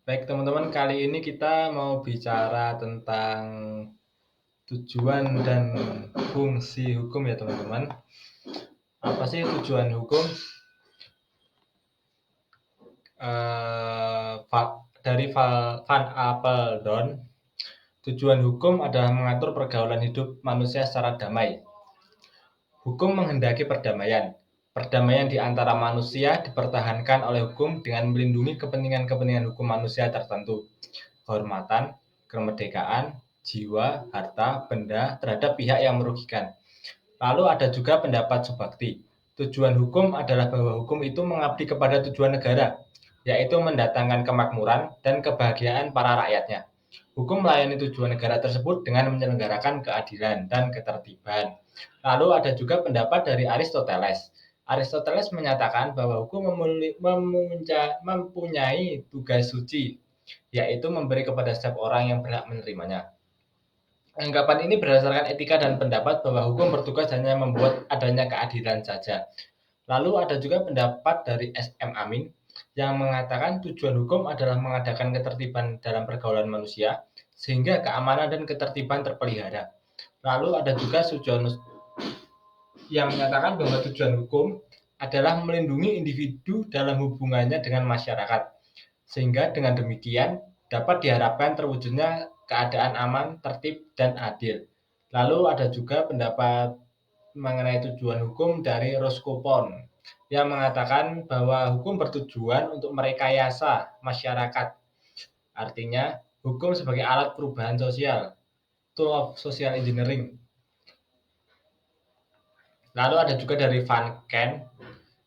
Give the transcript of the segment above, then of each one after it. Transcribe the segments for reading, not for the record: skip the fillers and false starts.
Baik teman-teman, kali ini kita mau bicara tentang tujuan dan fungsi hukum ya teman-teman. Apa sih tujuan hukum? Dari Van Apeldoorn, tujuan hukum adalah mengatur pergaulan hidup manusia secara damai. Hukum menghendaki perdamaian. Perdamaian di antara manusia dipertahankan oleh hukum dengan melindungi kepentingan-kepentingan hukum manusia tertentu. Kehormatan, kemerdekaan, jiwa, harta, benda terhadap pihak yang merugikan. Lalu ada juga pendapat Subakti. Tujuan hukum adalah bahwa hukum itu mengabdi kepada tujuan negara, yaitu mendatangkan kemakmuran dan kebahagiaan para rakyatnya. Hukum melayani tujuan negara tersebut dengan menyelenggarakan keadilan dan ketertiban. Lalu ada juga pendapat dari Aristoteles. Aristoteles menyatakan bahwa hukum mempunyai tugas suci, yaitu memberi kepada setiap orang yang berhak menerimanya. Anggapan ini berdasarkan etika dan pendapat bahwa hukum bertugas hanya membuat adanya keadilan saja. Lalu ada juga pendapat dari S.M. Amin yang mengatakan tujuan hukum adalah mengadakan ketertiban dalam pergaulan manusia sehingga keamanan dan ketertiban terpelihara. Lalu ada juga Sujonus yang menyatakan bahwa tujuan hukum adalah melindungi individu dalam hubungannya dengan masyarakat, sehingga dengan demikian dapat diharapkan terwujudnya keadaan aman, tertib, dan adil. Lalu ada juga pendapat mengenai tujuan hukum dari Roscoe yang mengatakan bahwa hukum bertujuan untuk merekayasa masyarakat. Artinya, hukum sebagai alat perubahan sosial, tool of social engineering. Lalu ada juga dari Van Ken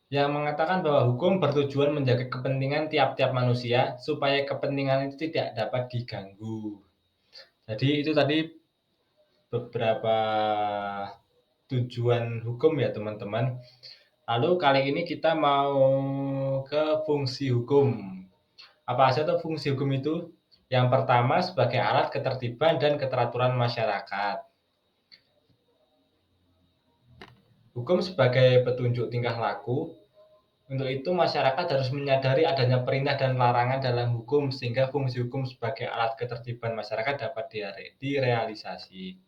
yang mengatakan bahwa hukum bertujuan menjaga kepentingan tiap-tiap manusia supaya kepentingan itu tidak dapat diganggu. Jadi itu tadi beberapa tujuan hukum ya teman-teman. Lalu kali ini kita mau ke fungsi hukum. Apa saja tuh fungsi hukum itu? Yang pertama sebagai alat ketertiban dan keteraturan masyarakat. Hukum sebagai petunjuk tingkah laku. Untuk itu masyarakat harus menyadari adanya perintah dan larangan dalam hukum sehingga fungsi hukum sebagai alat ketertiban masyarakat dapat direalisasi.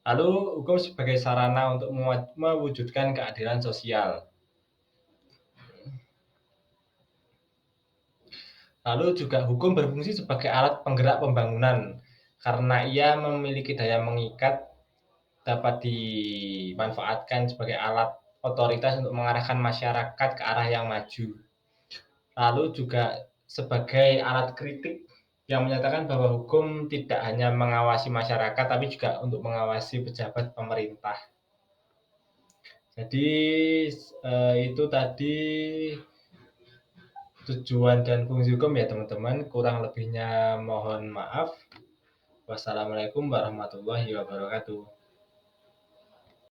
Lalu hukum sebagai sarana untuk mewujudkan keadilan sosial. Lalu juga hukum berfungsi sebagai alat penggerak pembangunan karena ia memiliki daya mengikat, dapat dimanfaatkan sebagai alat otoritas untuk mengarahkan masyarakat ke arah yang maju. Lalu juga sebagai alat kritik yang menyatakan bahwa hukum tidak hanya mengawasi masyarakat tapi juga untuk mengawasi pejabat pemerintah. Jadi itu tadi tujuan dan fungsi hukum ya teman-teman. Kurang lebihnya mohon maaf. Wassalamualaikum warahmatullahi wabarakatuh.